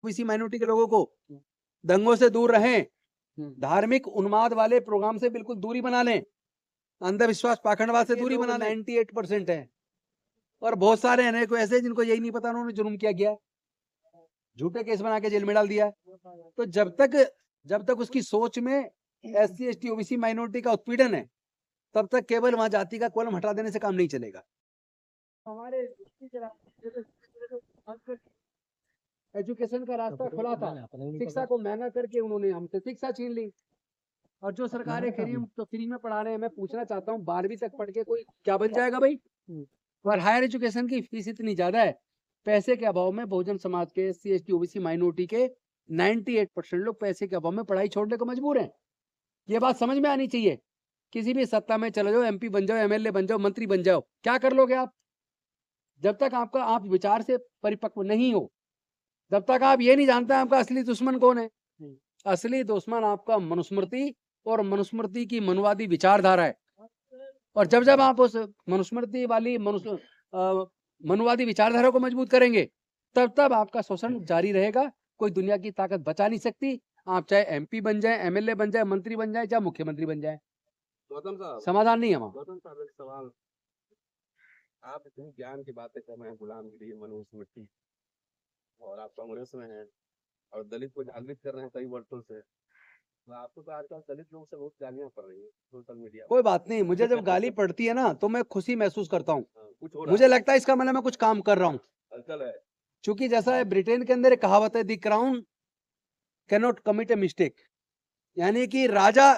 OBC minority के लोगों को दंगों से दूर रहें, धार्मिक उन्माद वाले प्रोग्राम से बिल्कुल दूरी बना लें, अंधविश्वास पाखंडवाद से दूरी बना लें। 98% है और बहुत सारे हैं को ऐसे जिनको यही नहीं पता उन्होंने जुर्म क्या किया, झूठे केस बना के जेल में डाल दिया। तो जब तक उसकी सोच में SC ST OBC माइनॉरिटी का उत्पीड़न है, तब तक केवल वहां जाति का कॉलम हटा देने से काम नहीं चलेगा। हमारे एजुकेशन का रास्ता खुला था, शिक्षा को महंगा करके उन्होंने हमसे शिक्षा छीन ली। और जो सरकारें कह रही हैं तो फ्री में पढ़ा रहे हैं, मैं पूछना चाहता हूँ 12वीं तक पढ़ के कोई क्या बन जाएगा भाई? और हायर एजुकेशन की फीस इतनी ज्यादा है, पैसे के अभाव में बहुजन समाज के SC ST OBC माइनॉरिटी के 98% लोग पैसे के अभाव में पढ़ाई छोड़ने को मजबूर हैं। ये बात समझ में आनी चाहिए। किसी भी सत्ता में चले जाओ, MP बन जाओ, MLA बन जाओ, मंत्री बन जाओ, क्या कर लोगे आप? जब तक आप विचार से परिपक्व नहीं हो, जब तक आप ये नहीं जानते आपका असली दुश्मन कौन है। असली दुश्मन आपका मनुस्मृति और मनुस्मृति की मनुवादी विचारधारा है। और जब आप उस मनुस्मृति वाली मनुवादी विचारधारा को मजबूत करेंगे, तब आपका शोषण जारी रहेगा। कोई दुनिया की ताकत बचा नहीं सकती। आप चाहे MP बन जाए, MLA बन जाए, मंत्री बन जाए, चाहे मुख्यमंत्री बन जाए, गौतम साहब समाधान नहीं है वहाँ। गौतम साहब एक सवाल, आप इतनी ज्ञान की बातें कर रहे हैं, गुलामगिरी, मनुस्मृति, और आप कांग्रेस में हैं और दलित को जागृत कर रहे हैं कई वर्षों से, तो आपको तो आजकल दलित लोगों से बहुत गालियां पड़ रही है सोशल मीडिया। कोई बात नहीं, मुझे जब गाली पड़ती है ना तो मैं खुशी महसूस करता हूँ। मुझे लगता है इसका मतलब मैं कुछ काम कर रहा हूँ। चूंकि जैसा है ब्रिटेन के अंदर एक कहावत है, the crown can not commit a mistake, यानी कि राजा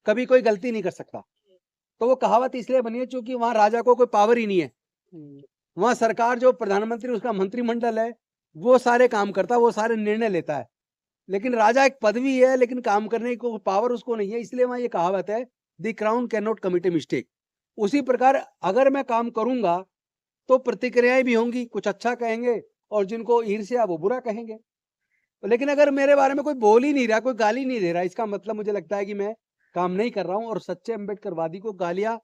कभी कोई गलती नहीं कर सकता। तो वो कहावत इसलिए बनी है क्योंकि वहां राजा को कोई पावर ही नहीं है। वहां सरकार, जो प्रधानमंत्री, उसका मंत्रिमंडल है, वो सारे काम करता है, वो सारे निर्णय लेता है। लेकिन राजा एक पदवी है, लेकिन काम करने को पावर उसको नहीं है। इसलिए वहां ये कहावत है, the crown can not commit a mistake. उसी प्रकार अगर मैं काम करूंगा तो प्रतिक्रियाएं भी होंगी, कुछ अच्छा कहेंगे और जिनको ईर्ष्या वो बुरा कहेंगे। लेकिन अगर मेरे बारे में कोई बोल ही नहीं रहा, कोई गाली नहीं दे रहा, इसका मतलब मुझे लगता है कि मैं काम नहीं कर रहा हूं। और सच्चे अम्बेडकरवादी को गालियां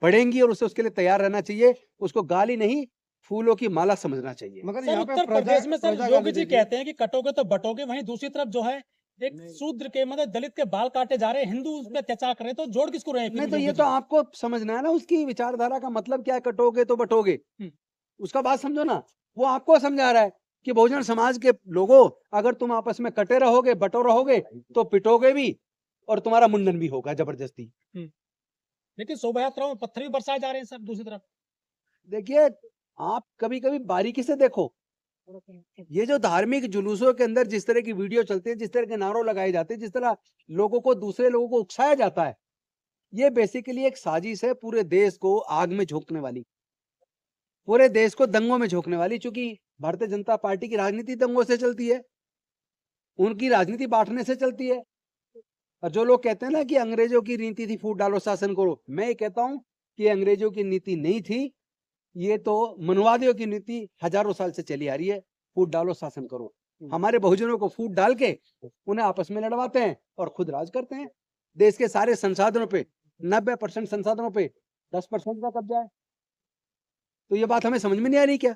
पड़ेंगी और उसे उसके लिए तैयार रहना चाहिए। उसको गाली नहीं, फूलों की माला समझना चाहिए। मगर यहाँ पे उत्तर प्रदेश में सर योगी जी कहते हैं कि कटोगे तो बटोगे, वहीं दूसरी तरफ जो है एक शूद्र के मतलब दलित के बाल काटे जा रहे हैं, हिंदू उस पर अत्याचार कर रहे हैं, तो जोड़ किसको रहे हैं? नहीं तो ये तो आपको समझना है ना, उसकी विचारधारा का मतलब क्या है, कटोगे तो बटोगे। उसका बात समझो ना। वो आपको समझा रहा है कि बहुजन समाज के लोगों, अगर तुम आपस में कटे रहोगे, बटो रहोगे, तो पिटोगे भी और तुम्हारा मुंडन भी होगा जबरदस्ती। लेकिन शोभा यात्राओं में पत्थर भी बरसाए जा रहे हैं सर दूसरी तरफ। देखिए, आप कभी कभी बारीकी से देखो, ये जो धार्मिक जुलूसों के अंदर जिस तरह की वीडियो चलते हैं, जिस तरह के नारों लगाए जाते हैं, जिस तरह लोगों को, दूसरे लोगों को उकसाया जाता है, ये बेसिकली एक साजिश है पूरे देश को आग में झोंकने वाली, पूरे देश को दंगों में झोंकने वाली। क्योंकि भारतीय जनता पार्टी की राजनीति दंगों से चलती है, उनकी राजनीति बांटने से चलती है। और जो लोग कहते हैं ना कि अंग्रेजों की नीति थी फूट डालो शासन करो, मैं ये कहता हूं कि अंग्रेजों की नीति नहीं थी, ये तो मनुवादियों की नीति हजारों साल से चली आ रही है, फूट डालो शासन करो। हमारे बहुजनों को फूट डाल के उन्हें आपस में लड़वाते हैं और खुद राज करते हैं। देश के सारे संसाधनों पे 90% संसाधनों पे 10% का कब्जा है। तो ये बात हमें समझ में नहीं आ रही क्या?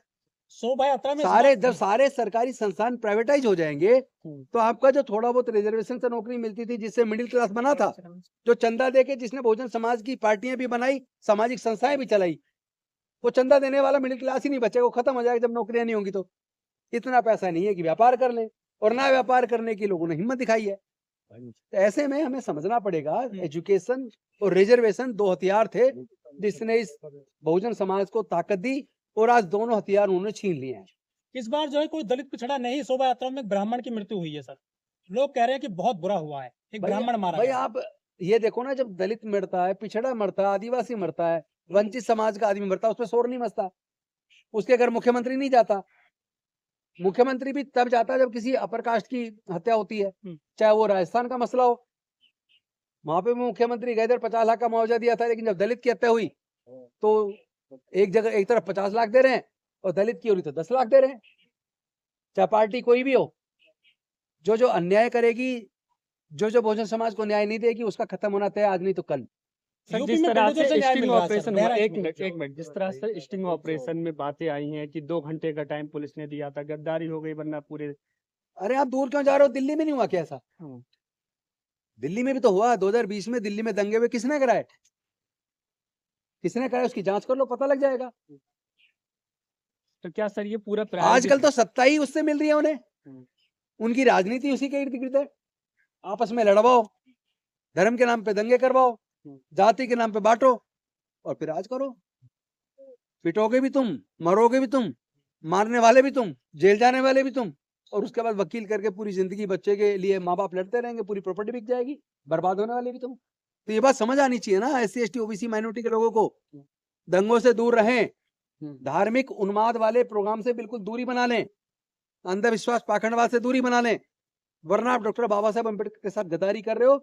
शोभा यात्रा में जब सारे सरकारी संस्थान प्राइवेटाइज हो जाएंगे, तो आपका जो थोड़ा बहुत रिजर्वेशन से नौकरी मिलती थी, जिससे मिडिल क्लास बना था, जो चंदा देके जिसने बहुजन समाज की पार्टियां भी बनाई, सामाजिक संस्थाएं भी चलाई, वो चंदा देने वाला मिडिल क्लास ही नहीं बचेगा, वो खत्म हो जाएगा जब नौकरियां नहीं होंगी। तो इतना पैसा नहीं है कि व्यापार कर ले, और ना व्यापार करने की लोगों ने हिम्मत दिखाई है। तो ऐसे में हमें समझना पड़ेगा, एजुकेशन और रिजर्वेशन 2 हथियार थे जिसने इस बहुजन समाज को ताकत दी, और आज दोनों हथियार उन्होंने छीन लिए हैं। इस बार जो है कोई दलित पिछड़ा नहीं, शोभा यात्रा में एक ब्राह्मण की मृत्यु हुई है सर, लोग कह रहे हैं कि बहुत बुरा हुआ है, एक ब्राह्मण मारा भाई गया। आप ये देखो ना, जब दलित मरता है, पिछड़ा मरता है, आदिवासी मरता है, वंचित समाज का आदमी मरता है, उसमें शोर नहीं मचता। उसके घर मुख्यमंत्री नहीं जाता। मुख्यमंत्री भी तब जाता है जब किसी अपर कास्ट की हत्या होती है, चाहे वो राजस्थान का मसला हो, वहां पे मुख्यमंत्री गए, इधर 50 लाख का मुआवजा दिया था। लेकिन जब दलित की हत्या हुई तो एक जगह एक तरफ 50 लाख दे रहे हैं और दलित की हो रही तो 10 लाख दे रहे हैं। चाहे पार्टी कोई भी हो, जो अन्याय करेगी, जो बहुजन समाज को न्याय नहीं देगी, उसका खत्म होना तय, आज नहीं तो कल। सर, जिस तरह से स्टिंग ऑपरेशन हुआ, एक मिनट, जिस तरह से स्टिंग ऑपरेशन में बातें आई हैं कि 2 घंटे का टाइम पुलिस ने दिया था, गद्दारी हो गई, वरना पूरे अरे आप दूर क्यों जा रहे हो, दिल्ली में नहीं हुआ क्या ऐसा? हाँ। दिल्ली में भी तो हुआ 2020 में, दिल्ली में दंगे हुए, किसने कराए? किसने कराए उसकी जांच कर लो, पता लग जाएगा। तो क्या सर ये पूरा आजकल तो सत्ता ही उससे मिल रही है उन्हें, हम्म। उनकी राजनीति उसी के इर्द गिर्द है। आपस में लड़वाओ, धर्म के नाम पे दंगे करवाओ, जाति के नाम पे बांटो और फिर राज करो। पिटोगे भी तुम, मरोगे भी तुम, मारने वाले भी तुम, जेल जाने वाले भी तुम, और उसके बाद वकील करके पूरी जिंदगी बच्चे के लिए माँ बाप लड़ते रहेंगे, पूरी प्रॉपर्टी बिक जाएगी, बर्बाद होने वाले भी तुम। तो ये बात समझ आनी चाहिए ना SC ST OBC माइनॉरिटी के लोगों को, दंगों से दूर रहें, धार्मिक उन्माद वाले प्रोग्राम से बिल्कुल दूरी बना लें, अंधविश्वास पाखंडवाद से दूरी बना लें, वरना आप डॉक्टर बाबा साहब अम्बेडकर के साथ गद्दारी कर रहे हो,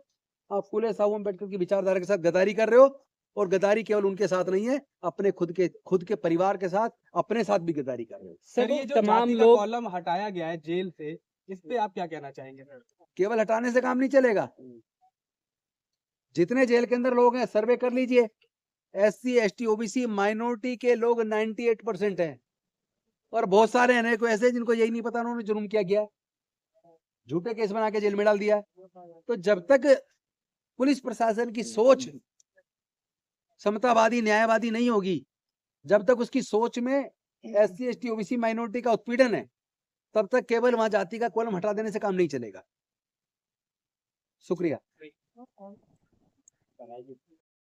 आप फुले साहब अम्बेडकर की विचारधारा के साथ गद्दारी कर रहे हो, और गद्दारी केवल उनके साथ नहीं है, अपने खुद के परिवार के साथ, अपने साथ भी गद्दारी कर रहे हो। सर ये जो तमाम जाति का लोग कॉलम हटाया गया है जेल से, इस पे आप क्या कहना चाहेंगे सर? केवल हटाने से काम नहीं चलेगा, जितने जेल के अंदर लोग हैं सर्वे कर लीजिए, SC ST OBC माइनॉरिटी के लोग 98% हैं, और बहुत सारे हैं कोई ऐसे जिनको यही नहीं पता उन्होंने जुर्म क्या किया, झूठे केस बना के जेल में डाल दिया। तो जब तक पुलिस प्रशासन की सोच समतावादी न्यायवादी नहीं होगी, जब तक उसकी सोच में SC ST OBC माइनॉरिटी का उत्पीड़न है, तब तक केवल वहां जाति का कॉलम हटा देने से काम नहीं चलेगा। शुक्रिया।